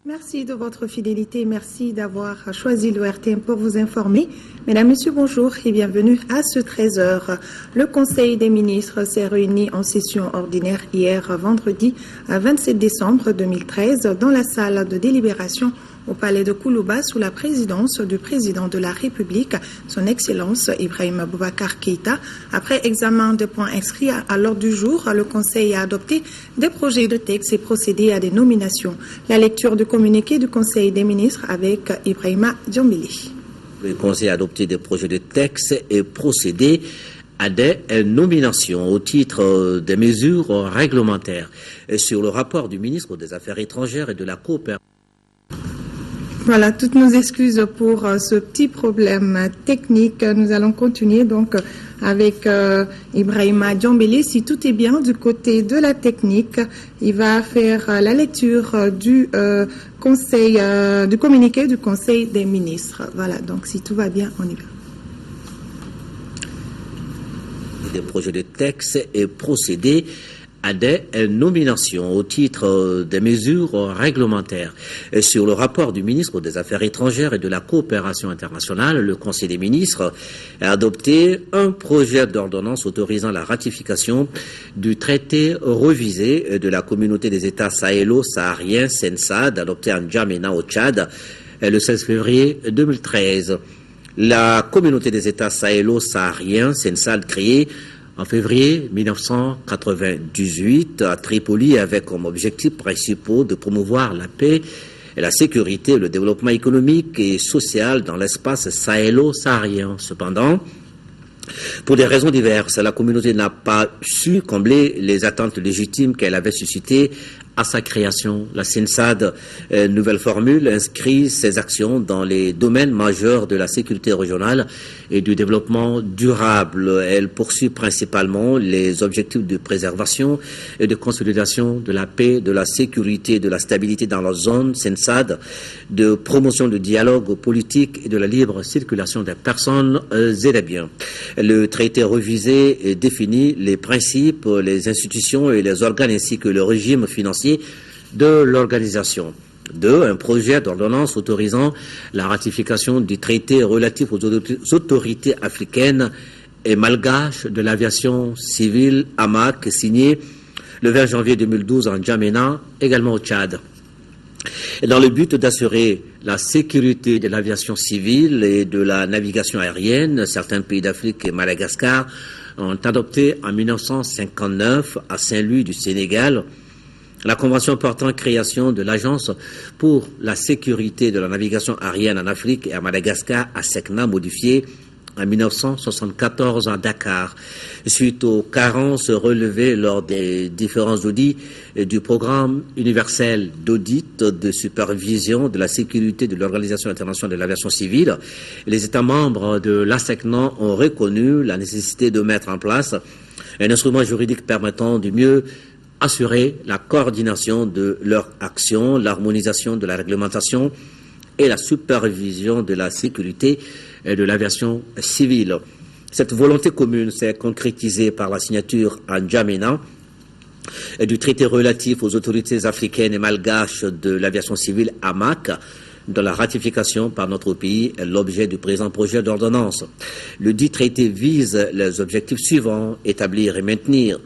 Merci de votre fidélité, merci d'avoir choisi l'ORTM pour vous informer. Mesdames, Messieurs, bonjour et bienvenue à ce 13h. Le Conseil des ministres s'est réuni en session ordinaire hier vendredi 27 décembre 2013 dans la salle de délibération au palais de Koulouba sous la présidence du président de la République, son Excellence Ibrahima Boubacar Keïta. Après examen des points inscrits à l'ordre du jour, le Conseil a adopté des projets de texte et procédé à des nominations. La lecture du communiqué du Conseil des ministres avec Ibrahima Diombili. Le Conseil a adopté des projets de texte et procédé à des nominations au titre des mesures réglementaires sur le rapport du ministre des Affaires étrangères et de la coopération. Voilà, toutes nos excuses pour ce petit problème technique. Nous allons continuer donc avec Ibrahima Diombélé. Si tout est bien du côté de la technique, il va faire la lecture du du communiqué du Conseil des ministres. Voilà, donc si tout va bien, on y va. Des projets de texte et procédé à des nominations au titre des mesures réglementaires. Sur le rapport du ministre des Affaires étrangères et de la coopération internationale, le Conseil des ministres a adopté un projet d'ordonnance autorisant la ratification du traité revisé de la communauté des États sahélo-sahariens, CENSAD, adopté en N'Djamena au Tchad le 16 février 2013. La communauté des États sahélo-sahariens, CENSAD, créée en février 1998, à Tripoli, avec comme objectifs principaux de promouvoir la paix et la sécurité, le développement économique et social dans l'espace sahélo-saharien. Cependant, pour des raisons diverses, la communauté n'a pas su combler les attentes légitimes qu'elle avait suscitées à sa création. La CENSAD, nouvelle formule, inscrit ses actions dans les domaines majeurs de la sécurité régionale et du développement durable. Elle poursuit principalement les objectifs de préservation et de consolidation de la paix, de la sécurité et de la stabilité dans la zone CENSAD, de promotion du dialogue politique et de la libre circulation des personnes et des biens. Le traité revisé définit les principes, les institutions et les organes ainsi que le régime financier de l'organisation. 2. Un projet d'ordonnance autorisant la ratification du traité relatif aux autorités africaines et malgaches de l'aviation civile AMAC, signé le 20 janvier 2012 en N'Djamena, également au Tchad. Et dans le but d'assurer la sécurité de l'aviation civile et de la navigation aérienne, certains pays d'Afrique et Madagascar ont adopté en 1959 à Saint-Louis du Sénégal la convention portant création de l'Agence pour la sécurité de la navigation aérienne en Afrique et à Madagascar, à SECNA, modifiée en 1974 à Dakar. Suite aux carences relevées lors des différents audits du programme universel d'audit de supervision de la sécurité de l'Organisation internationale de l'aviation civile, les États membres de l'ASECNA ont reconnu la nécessité de mettre en place un instrument juridique permettant de mieux assurer la coordination de leur action, l'harmonisation de la réglementation et la supervision de la sécurité et de l'aviation civile. Cette volonté commune s'est concrétisée par la signature en N'Djamena du traité relatif aux autorités africaines et malgaches de l'aviation civile AMAC, dont la ratification par notre pays est l'objet du présent projet d'ordonnance. Le dit traité vise les objectifs suivants: établir et maintenir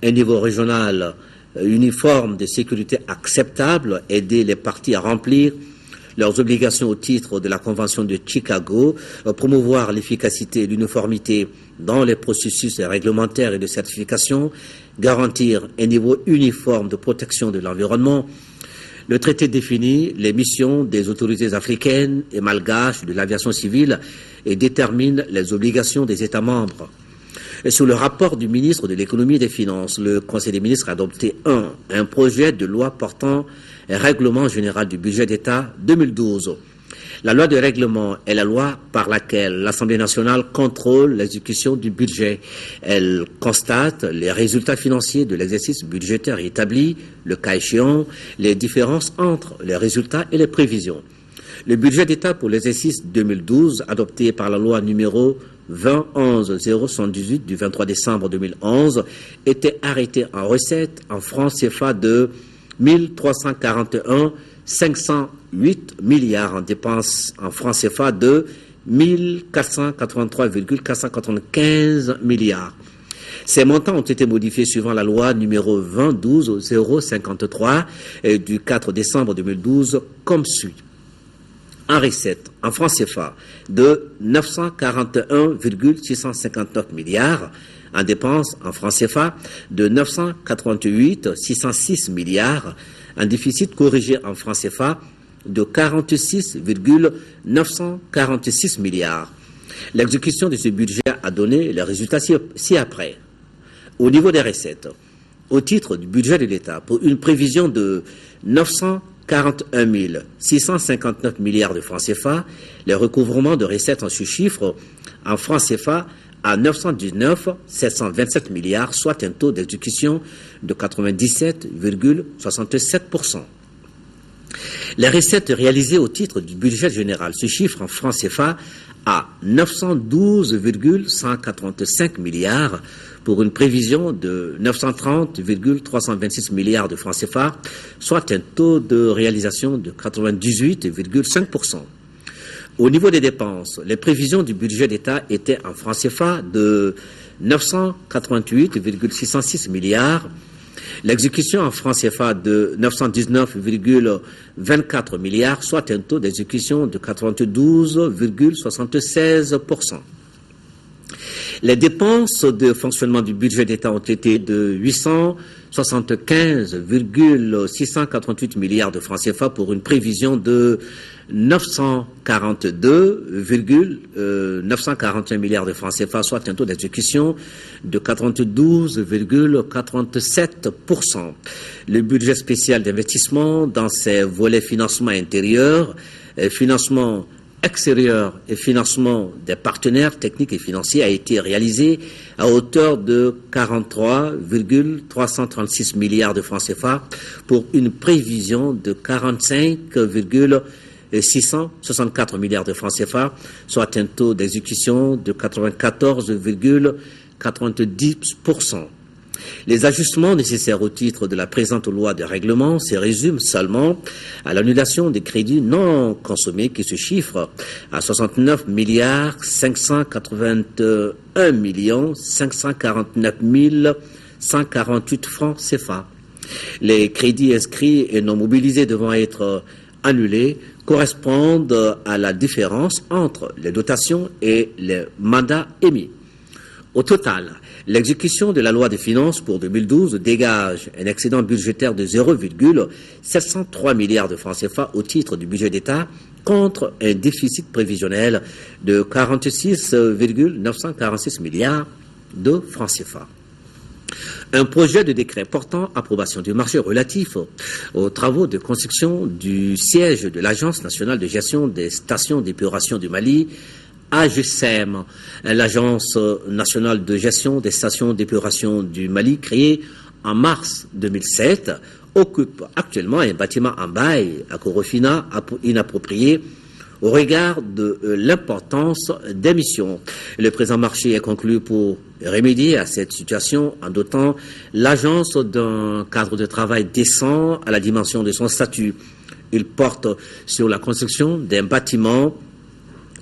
un niveau régional uniforme de sécurité acceptable, aider les parties à remplir leurs obligations au titre de la Convention de Chicago, promouvoir l'efficacité et l'uniformité dans les processus réglementaires et de certification, garantir un niveau uniforme de protection de l'environnement. Le traité définit les missions des autorités africaines et malgaches de l'aviation civile et détermine les obligations des États membres. Et sur le rapport du ministre de l'économie et des finances, le Conseil des ministres a adopté un projet de loi portant règlement général du budget d'État 2012. La loi de règlement est la loi par laquelle l'Assemblée nationale contrôle l'exécution du budget. Elle constate les résultats financiers de l'exercice budgétaire établi, le cas échéant, les différences entre les résultats et les prévisions. Le budget d'État pour l'exercice 2012, adopté par la loi numéro 2011-078 du 23 décembre 2011 était arrêté en recette en francs CFA de 1341 508 milliards, en dépenses en francs CFA de 1483,495 milliards. Ces montants ont été modifiés suivant la loi numéro 2012-053 du 4 décembre 2012 comme suit. En recette, en francs CFA, de 941,659 milliards, en dépenses en francs CFA, de 988,606 milliards, un déficit corrigé en francs CFA de 46,946 milliards. L'exécution de ce budget a donné les résultats ci-après. Au niveau des recettes, au titre du budget de l'État, pour une prévision de 941 659 milliards de francs CFA, les recouvrements de recettes en sous-chiffre en francs CFA à 919 727 milliards, soit un taux d'exécution de 97,67%. Les recettes réalisées au titre du budget général se chiffrent en francs CFA à 912,185 milliards pour une prévision de 930,326 milliards de francs CFA, soit un taux de réalisation de 98,5%. Au niveau des dépenses, les prévisions du budget d'État étaient en francs CFA de 988,606 milliards, l'exécution en francs CFA de 919,24 milliards, soit un taux d'exécution de 92,76%. Les dépenses de fonctionnement du budget d'État ont été de 875,688 milliards de francs CFA pour une prévision de 942,941 milliards de francs CFA, soit un taux d'exécution de 92,47%. Le budget spécial d'investissement dans ses volets financement intérieur, financement extérieur et financement des partenaires techniques et financiers a été réalisé à hauteur de 43,336 milliards de francs CFA pour une prévision de 45,664 milliards de francs CFA, soit un taux d'exécution de 94,90%. Les ajustements nécessaires au titre de la présente loi de règlement se résument seulement à l'annulation des crédits non consommés qui se chiffrent à 69 581 549 148 francs CFA. Les crédits inscrits et non mobilisés devant être annulés correspondent à la différence entre les dotations et les mandats émis. Au total, l'exécution de la loi des finances pour 2012 dégage un excédent budgétaire de 0,703 milliards de francs CFA au titre du budget d'État contre un déficit prévisionnel de 46,946 milliards de francs CFA. Un projet de décret portant approbation du marché relatif aux travaux de construction du siège de l'Agence nationale de gestion des stations d'épuration du Mali, AGSEM, l'Agence nationale de gestion des stations d'épuration du Mali, créée en mars 2007, occupe actuellement un bâtiment en bail à Corofina inapproprié au regard de l'importance des missions. Le présent marché est conclu pour remédier à cette situation en dotant l'agence d'un cadre de travail décent à la dimension de son statut. Il porte sur la construction d'un bâtiment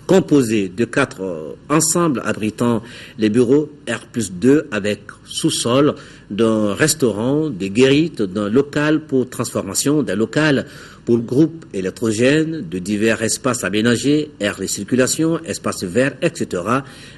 composé de 4 ensembles abritant les bureaux R+2 avec sous-sol, d'un restaurant, des guérites, d'un local pour transformation, d'un local pour groupe électrogène, de divers espaces aménagés, aires de circulation, espaces verts, etc.,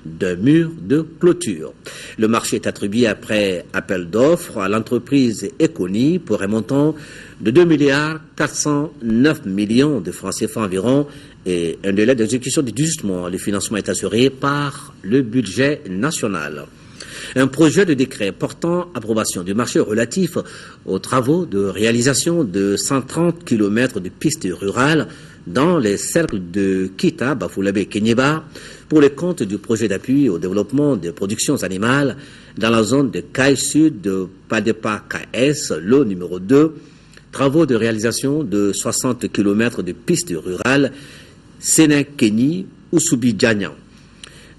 d'un mur de clôture. Le marché est attribué après appel d'offres à l'entreprise Econi pour un montant de 2,409 milliards de francs CFA environ et un délai d'exécution de 18 mois. Le financement est assuré par le budget national. Un projet de décret portant approbation du marché relatif aux travaux de réalisation de 130 km de pistes rurales dans les cercles de Kita, Bafoulamé et Kenyeba pour les comptes du projet d'appui au développement des productions animales dans la zone de Caille Sud de Padepa KS, lot numéro 2, travaux de réalisation de 60 km de pistes rurales Sénin-Kenny, Oussoubi-Djagnan.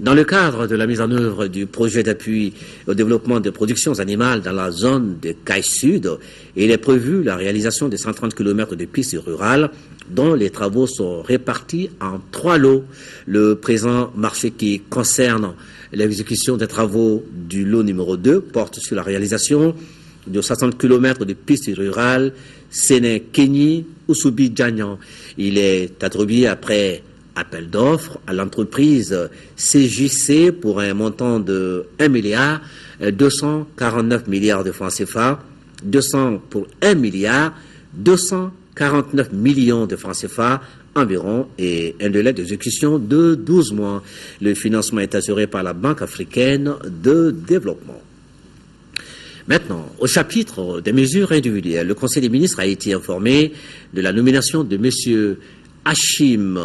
Dans le cadre de la mise en œuvre du projet d'appui au développement des productions animales dans la zone de Caille Sud, il est prévu la réalisation de 130 km de pistes rurales dont les travaux sont répartis en 3 lots. Le présent marché qui concerne l'exécution des travaux du lot numéro 2 porte sur la réalisation de 60 km de pistes rurales Séné-Kenyi, Oussoubi-Djagnan. Il est attribué après appel d'offres à l'entreprise CJC pour un montant de 1,249 milliard de francs CFA, 200 pour 1,249 millions de francs CFA environ et un délai d'exécution de 12 mois. Le financement est assuré par la Banque africaine de développement. Maintenant, au chapitre des mesures individuelles, le Conseil des ministres a été informé de la nomination de M. Hachim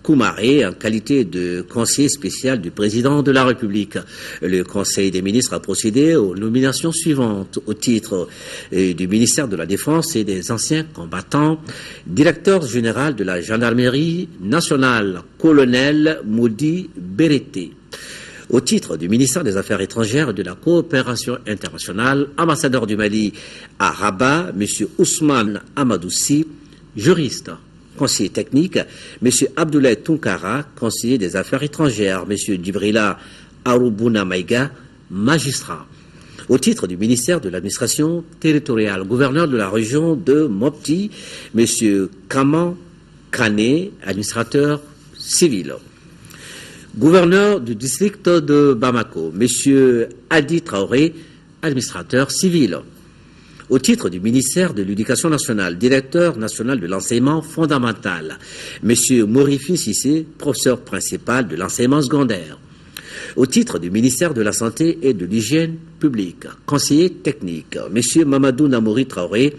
Koumaré en qualité de conseiller spécial du président de la République. Le Conseil des ministres a procédé aux nominations suivantes au titre du ministère de la Défense et des anciens combattants. Directeur général de la Gendarmerie nationale, colonel Moudi Berete. Au titre du ministère des Affaires étrangères et de la coopération internationale, ambassadeur du Mali à Rabat, M. Ousmane Amadoussi, juriste. Conseiller technique, M. Abdoulaye Tounkara, conseiller des affaires étrangères, M. Djibrila Aroubouna Maïga, magistrat. Au titre du ministère de l'administration territoriale, gouverneur de la région de Mopti, M. Kaman Kane, administrateur civil. Gouverneur du district de Bamako, M. Adi Traoré, administrateur civil. Au titre du ministère de l'Éducation nationale, directeur national de l'enseignement fondamental, M. Morifi Sissé, professeur principal de l'enseignement secondaire. Au titre du ministère de la Santé et de l'Hygiène publique, conseiller technique, M. Mamadou Namouri Traoré,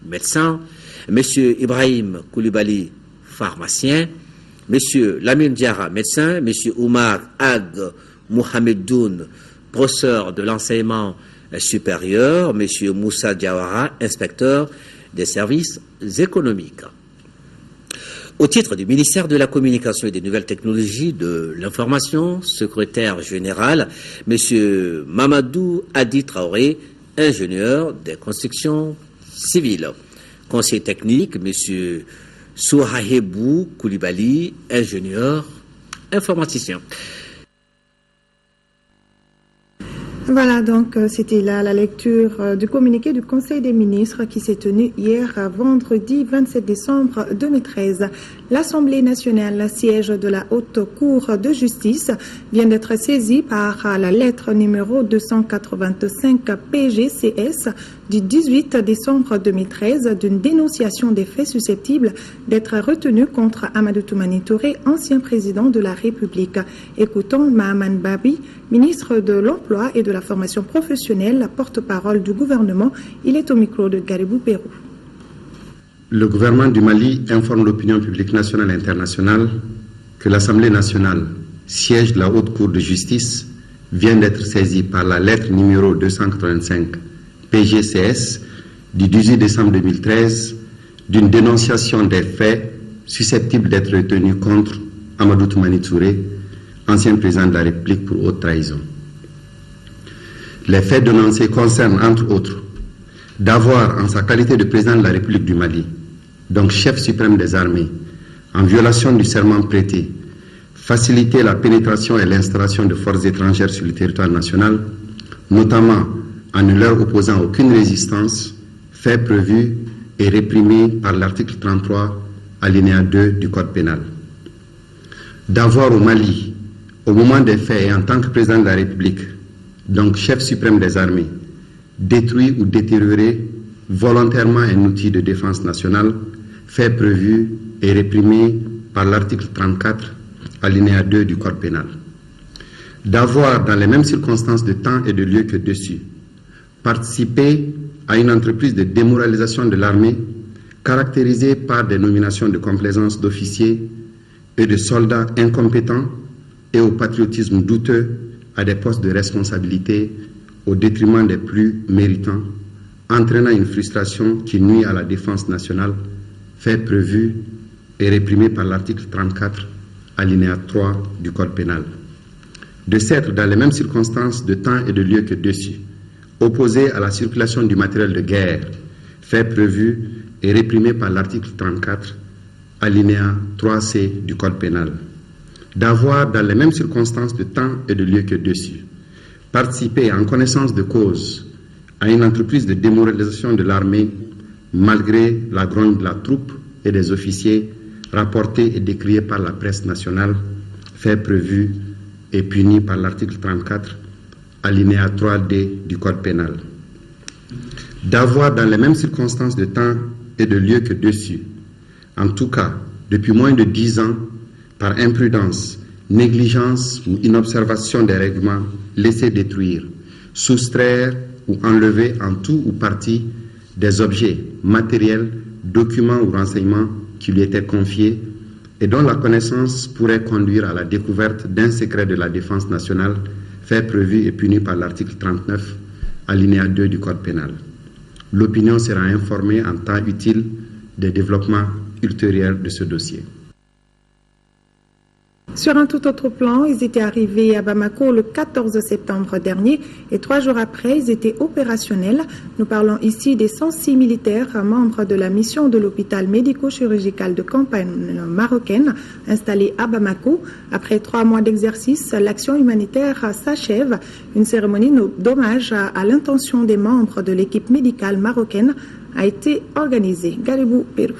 médecin, M. Ibrahim Koulibaly, pharmacien, M. Lamine Diarra, médecin, M. Oumar Ag Mohamedoun, professeur de l'enseignement supérieur, M. Moussa Diawara, inspecteur des services économiques. Au titre du ministère de la Communication et des Nouvelles Technologies de l'Information, secrétaire général, M. Mamadou Adi Traoré, ingénieur des constructions civiles. Conseiller technique, M. Souhahebou Koulibaly, ingénieur informaticien. Voilà, donc c'était là la lecture du communiqué du Conseil des ministres qui s'est tenu hier, vendredi 27 décembre 2013. L'Assemblée nationale, siège de la Haute Cour de justice, vient d'être saisie par la lettre numéro 285 PGCS du 18 décembre 2013 d'une dénonciation des faits susceptibles d'être retenus contre Amadou Toumani Touré, ancien président de la République. Écoutons Mahaman Babi, ministre de l'Emploi et de la formation professionnelle, porte-parole du gouvernement. Il est au micro de Garibou Pérou. Le gouvernement du Mali informe l'opinion publique nationale et internationale que l'Assemblée nationale, siège de la Haute Cour de justice, vient d'être saisie par la lettre numéro 285 PGCS du 18 décembre 2013 d'une dénonciation des faits susceptibles d'être retenus contre Amadou Toumani Touré, ancien président de la République pour haute trahison. Les faits dénoncés concernent, entre autres, d'avoir, en sa qualité de président de la République du Mali, donc chef suprême des armées, en violation du serment prêté, faciliter la pénétration et l'installation de forces étrangères sur le territoire national, notamment en ne leur opposant aucune résistance, fait prévu et réprimé par l'article 33, alinéa 2 du Code pénal. D'avoir au Mali, au moment des faits et en tant que président de la République, donc chef suprême des armées, détruit ou détérioré volontairement un outil de défense nationale, fait prévu et réprimé par l'article 34, alinéa 2 du Code pénal. D'avoir, dans les mêmes circonstances de temps et de lieu que dessus, participé à une entreprise de démoralisation de l'armée caractérisée par des nominations de complaisance d'officiers et de soldats incompétents et au patriotisme douteux à des postes de responsabilité au détriment des plus méritants, entraînant une frustration qui nuit à la défense nationale, fait prévu et réprimé par l'article 34, alinéa 3 du Code pénal. de s'être dans les mêmes circonstances de temps et de lieu que dessus, opposé à la circulation du matériel de guerre, fait prévu et réprimé par l'article 34, alinéa 3C du Code pénal, d'avoir dans les mêmes circonstances de temps et de lieu que dessus, participé en connaissance de cause à une entreprise de démoralisation de l'armée malgré la grogne de la troupe et des officiers rapportés et décriés par la presse nationale, fait prévu et puni par l'article 34, alinéa 3D du Code pénal. D'avoir dans les mêmes circonstances de temps et de lieu que dessus, en tout cas depuis moins de 10 ans, par imprudence, négligence ou inobservation des règlements, laisser détruire, soustraire ou enlever en tout ou partie des objets matériels, documents ou renseignements qui lui étaient confiés et dont la connaissance pourrait conduire à la découverte d'un secret de la défense nationale, fait prévu et puni par l'article 39, alinéa 2 du Code pénal. L'opinion sera informée en temps utile des développements ultérieurs de ce dossier. Sur un tout autre plan, ils étaient arrivés à Bamako le 14 septembre dernier et 3 jours après, ils étaient opérationnels. Nous parlons ici des 106 militaires membres de la mission de l'hôpital médico-chirurgical de campagne marocaine installé à Bamako. Après 3 mois d'exercice, l'action humanitaire s'achève. Une cérémonie d'hommage à l'intention des membres de l'équipe médicale marocaine a été organisée. Garibou Pérou.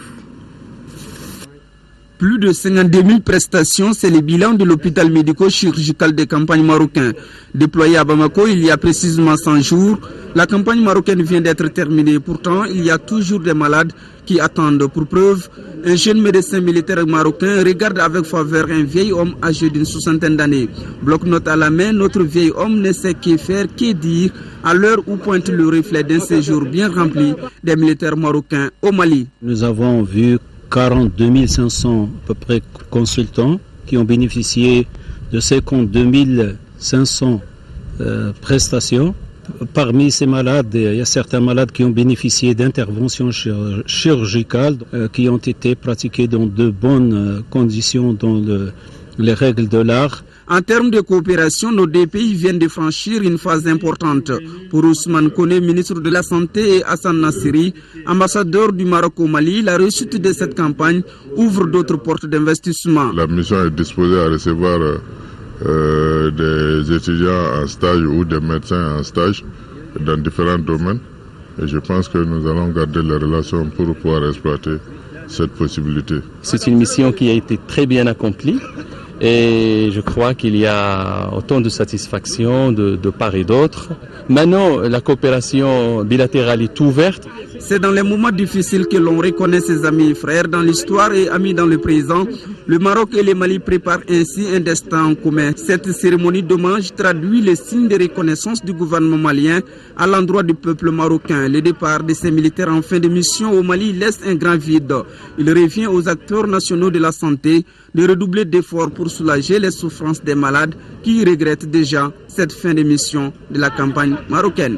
Plus de 52 000 prestations, c'est le bilan de l'hôpital médico-chirurgical de campagne marocain. Déployé à Bamako il y a précisément 100 jours, la campagne marocaine vient d'être terminée. Pourtant, il y a toujours des malades qui attendent. Pour preuve, un jeune médecin militaire marocain regarde avec faveur un vieil homme âgé d'une 60aine d'années. Bloc-notes à la main, notre vieil homme ne sait que faire, que dire à l'heure où pointe le reflet d'un séjour bien rempli des militaires marocains au Mali. Nous avons vu 42 500 à peu près consultants qui ont bénéficié de 52 500 prestations. Parmi ces malades, il y a certains malades qui ont bénéficié d'interventions chirurgicales qui ont été pratiquées dans de bonnes conditions dans les règles de l'art. En termes de coopération, nos deux pays viennent de franchir une phase importante. Pour Ousmane Koné, ministre de la Santé, et Hassan Nassiri, ambassadeur du Maroc au Mali, la réussite de cette campagne ouvre d'autres portes d'investissement. La mission est disposée à recevoir des étudiants en stage ou des médecins en stage dans différents domaines. Et je pense que nous allons garder les relations pour pouvoir exploiter cette possibilité. C'est une mission qui a été très bien accomplie. Et je crois qu'il y a autant de satisfaction de part et d'autre. Maintenant, la coopération bilatérale est ouverte. C'est dans les moments difficiles que l'on reconnaît ses amis et frères dans l'histoire et amis dans le présent. Le Maroc et le Mali préparent ainsi un destin en commun. Cette cérémonie d'hommage traduit les signes de reconnaissance du gouvernement malien à l'endroit du peuple marocain. Le départ de ces militaires en fin de mission au Mali laisse un grand vide. Il revient aux acteurs nationaux de la santé de redoubler d'efforts pour soulager les souffrances des malades qui regrettent déjà cette fin de mission de la campagne marocaine.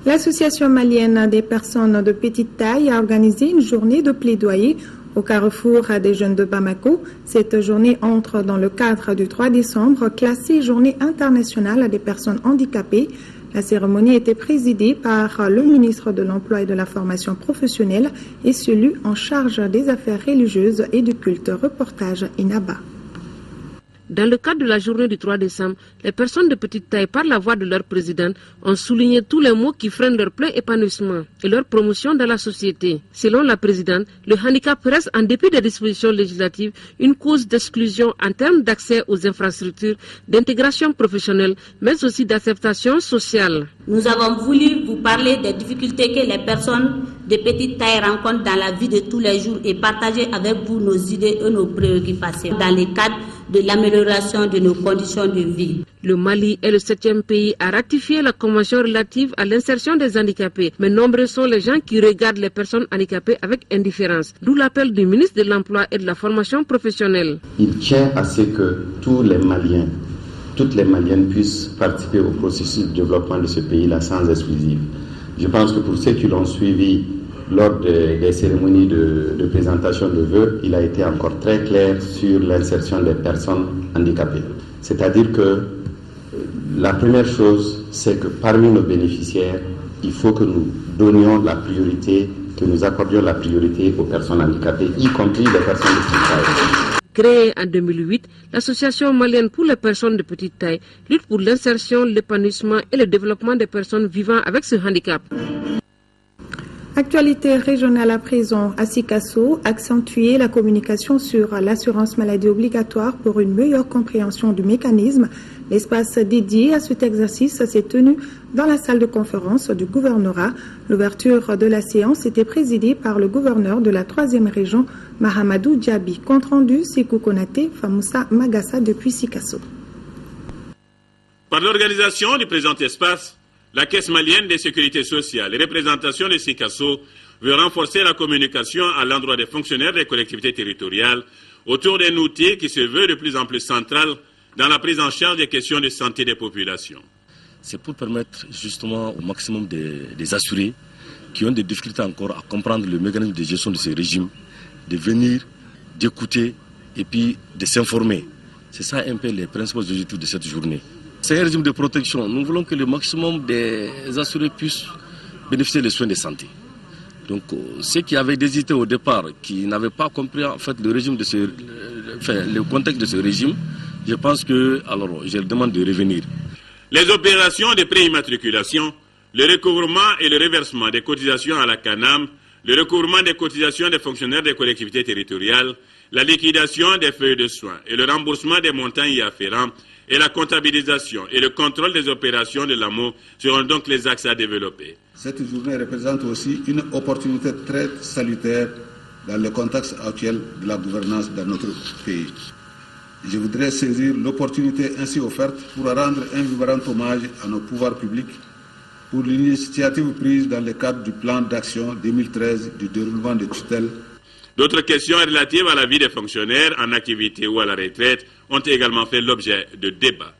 L'Association malienne des personnes de petite taille a organisé une journée de plaidoyer au carrefour des jeunes de Bamako. Cette journée entre dans le cadre du 3 décembre, classée Journée internationale des personnes handicapées. La cérémonie était présidée par le ministre de l'Emploi et de la Formation professionnelle et celui en charge des affaires religieuses et du culte. Reportage Inaba. Dans le cadre de la journée du 3 décembre, les personnes de petite taille, par la voix de leur président, ont souligné tous les maux qui freinent leur plein épanouissement et leur promotion dans la société. Selon la présidente, le handicap reste, en dépit des dispositions législatives, une cause d'exclusion en termes d'accès aux infrastructures, d'intégration professionnelle, mais aussi d'acceptation sociale. Nous avons voulu vous parler des difficultés que les personnes de petite taille rencontrent dans la vie de tous les jours et partager avec vous nos idées et nos préoccupations dans le cadre de l'amélioration de nos conditions de vie. Le Mali est le 7e pays à ratifier la convention relative à l'insertion des handicapés, mais nombreux sont les gens qui regardent les personnes handicapées avec indifférence, d'où l'appel du ministre de l'Emploi et de la Formation professionnelle. Il tient à ce que tous les Maliens, toutes les Maliennes puissent participer au processus de développement de ce pays-là sans exclusive. Je pense que pour ceux qui l'ont suivi lors des cérémonies de présentation de vœux, il a été encore très clair sur l'insertion des personnes handicapées. C'est-à-dire que la première chose, c'est que parmi nos bénéficiaires, il faut que nous donnions la priorité, que nous accordions la priorité aux personnes handicapées, y compris les personnes de petite taille. Créée en 2008, l'Association malienne pour les personnes de petite taille lutte pour l'insertion, l'épanouissement et le développement des personnes vivant avec ce handicap. Actualité régionale à présent, à Sikasso, accentuer la communication sur l'assurance maladie obligatoire pour une meilleure compréhension du mécanisme. L'espace dédié à cet exercice s'est tenu dans la salle de conférence du gouvernorat. L'ouverture de la séance était présidée par le gouverneur de la 3e région, Mahamadou Djabi. Compte rendu, Sekou Konaté, Famoussa Magassa depuis Sikasso. Par l'organisation du présent espace, la Caisse malienne de sécurité sociale et représentation de Sikasso veut renforcer la communication à l'endroit des fonctionnaires des collectivités territoriales autour d'un outil qui se veut de plus en plus central dans la prise en charge des questions de santé des populations. C'est pour permettre justement au maximum des assurés qui ont des difficultés encore à comprendre le mécanisme de gestion de ces régimes, de venir, d'écouter et puis de s'informer. C'est ça un peu les principaux objectifs de cette journée. C'est un régime de protection. Nous voulons que le maximum des assurés puissent bénéficier des soins de santé. Donc ceux qui avaient hésité au départ, qui n'avaient pas compris en fait le régime de le contexte de ce régime, je pense que je leur demande de revenir. Les opérations de préimmatriculation, le recouvrement et le reversement des cotisations à la CANAM, le recouvrement des cotisations des fonctionnaires des collectivités territoriales, la liquidation des feuilles de soins et le remboursement des montants y afférents et la comptabilisation et le contrôle des opérations de l'AMO seront donc les axes à développer. Cette journée représente aussi une opportunité très salutaire dans le contexte actuel de la gouvernance dans notre pays. Je voudrais saisir l'opportunité ainsi offerte pour rendre un vibrant hommage à nos pouvoirs publics pour l'initiative prise dans le cadre du plan d'action 2013 du déroulement des tutelles. D'autres questions relatives à la vie des fonctionnaires en activité ou à la retraite ont également fait l'objet de débats.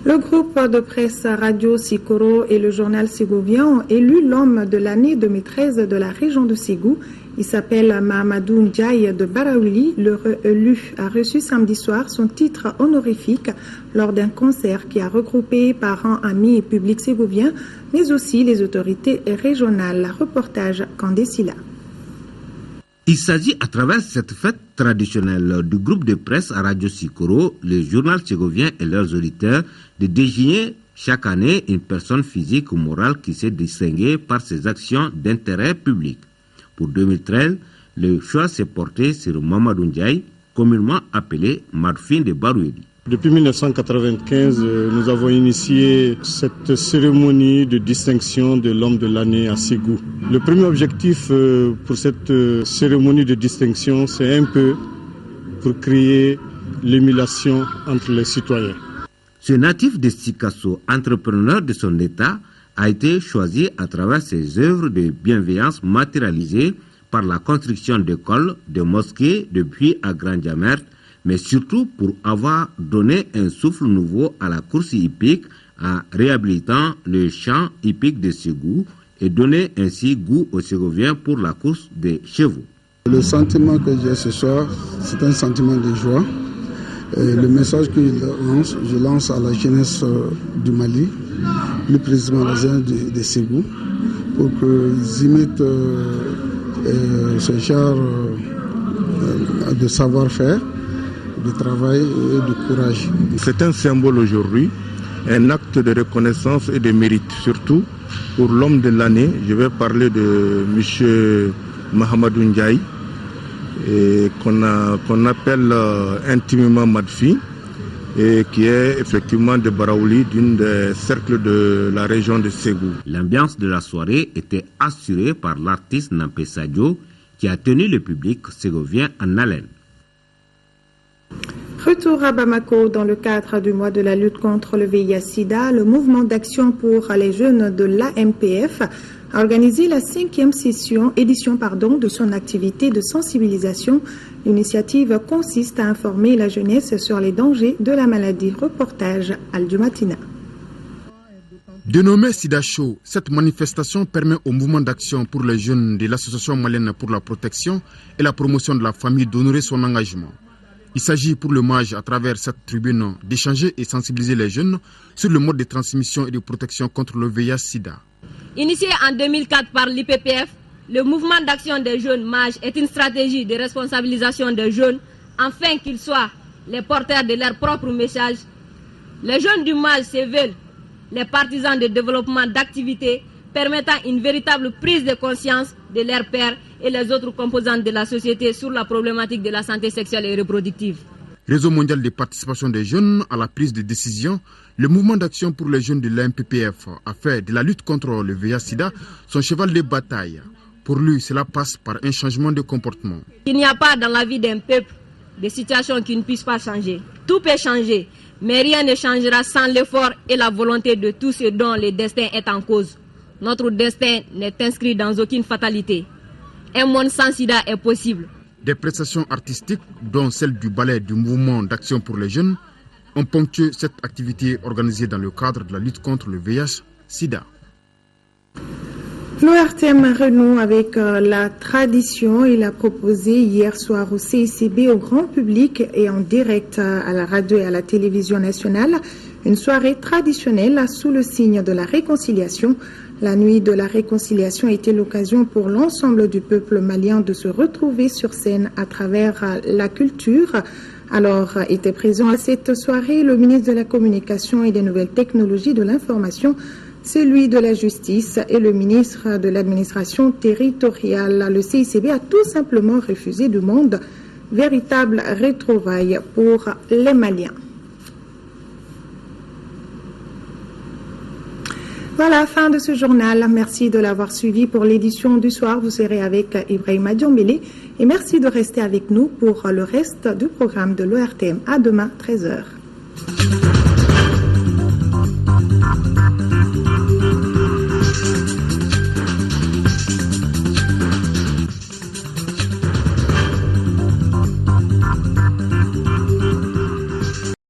Le groupe de presse Radio Sikoro et le journal ségovien ont élu l'homme de l'année 2013 de la région de Ségou. Il s'appelle Mahamadou Ndiaye de Baraouli. Le élu a reçu samedi soir son titre honorifique lors d'un concert qui a regroupé parents, amis et publics ségoviens, mais aussi les autorités régionales. Reportage Kandesila. Il s'agit à travers cette fête traditionnelle du groupe de presse à Radio Sikoro, le journal ségovien et leurs auditeurs, de désigner chaque année une personne physique ou morale qui s'est distinguée par ses actions d'intérêt public. Pour 2013, le choix s'est porté sur Mahamadou Ndiaye, communément appelé Marfin de Baroueli. Depuis 1995, nous avons initié cette cérémonie de distinction de l'homme de l'année à Ségou. Le premier objectif pour cette cérémonie de distinction, c'est un peu pour créer l'émulation entre les citoyens. Ce natif de Sikasso, entrepreneur de son état, a été choisi à travers ses œuvres de bienveillance matérialisées par la construction d'écoles, de mosquées, de puits à Grand Diamert, mais surtout pour avoir donné un souffle nouveau à la course hippique en réhabilitant le champ hippique de Ségou et donner ainsi goût aux Ségoviens pour la course des chevaux. Le sentiment que j'ai ce soir, c'est un sentiment de joie. Et le message que je lance à la jeunesse du Mali, plus précisément la jeunesse de Ségou, pour qu'ils imitent ce genre de savoir-faire, de travail et de courage. C'est un symbole aujourd'hui, un acte de reconnaissance et de mérite, surtout pour l'homme de l'année. Je vais parler de M. Mahamadou Ndiaye, qu'on appelle intimement Madfi, et qui est effectivement de Baraouli, d'une des cercles de la région de Ségou. L'ambiance de la soirée était assurée par l'artiste Nampé Sadio, qui a tenu le public ségovien en haleine. Retour à Bamako dans le cadre du mois de la lutte contre le VIH-Sida, le mouvement d'action pour les jeunes de l'AMPF a organisé la 5e édition de son activité de sensibilisation. L'initiative consiste à informer la jeunesse sur les dangers de la maladie. Reportage Al-Jumatina. Dénommée Sida Show, cette manifestation permet au mouvement d'action pour les jeunes de l'Association malienne pour la protection et la promotion de la famille d'honorer son engagement. Il s'agit pour le MAJ, à travers cette tribune, d'échanger et sensibiliser les jeunes sur le mode de transmission et de protection contre le VIH-Sida. Initié en 2004 par l'IPPF, le mouvement d'action des jeunes MAJ est une stratégie de responsabilisation des jeunes afin qu'ils soient les porteurs de leur propre message. Les jeunes du MAJ se veulent les partisans de développement d'activités permettant une véritable prise de conscience de leurs pairs et les autres composantes de la société sur la problématique de la santé sexuelle et reproductive. Réseau mondial de participation des jeunes à la prise de décision, le mouvement d'action pour les jeunes de l'AMPPF a fait de la lutte contre le VIH-Sida son cheval de bataille. Pour lui, cela passe par un changement de comportement. Il n'y a pas dans la vie d'un peuple des situations qui ne puissent pas changer. Tout peut changer, mais rien ne changera sans l'effort et la volonté de tous ceux dont le destin est en cause. Notre destin n'est inscrit dans aucune fatalité. Un monde sans sida est possible. Des prestations artistiques, dont celle du ballet du mouvement d'action pour les jeunes, ont ponctué cette activité organisée dans le cadre de la lutte contre le VIH-Sida. L'ORTM renoue avec la tradition. Il a proposé hier soir au CICB au grand public et en direct à la radio et à la télévision nationale une soirée traditionnelle sous le signe de la réconciliation. La nuit de la réconciliation a été l'occasion pour l'ensemble du peuple malien de se retrouver sur scène à travers la culture. Alors, était présent à cette soirée le ministre de la Communication et des Nouvelles Technologies de l'Information, celui de la Justice et le ministre de l'Administration territoriale. Le CICB a tout simplement refusé du monde, véritable retrouvaille pour les Maliens. Voilà, fin de ce journal. Merci de l'avoir suivi pour l'édition du soir. Vous serez avec Ibrahima Diombele et merci de rester avec nous pour le reste du programme de l'ORTM. À demain, 13h.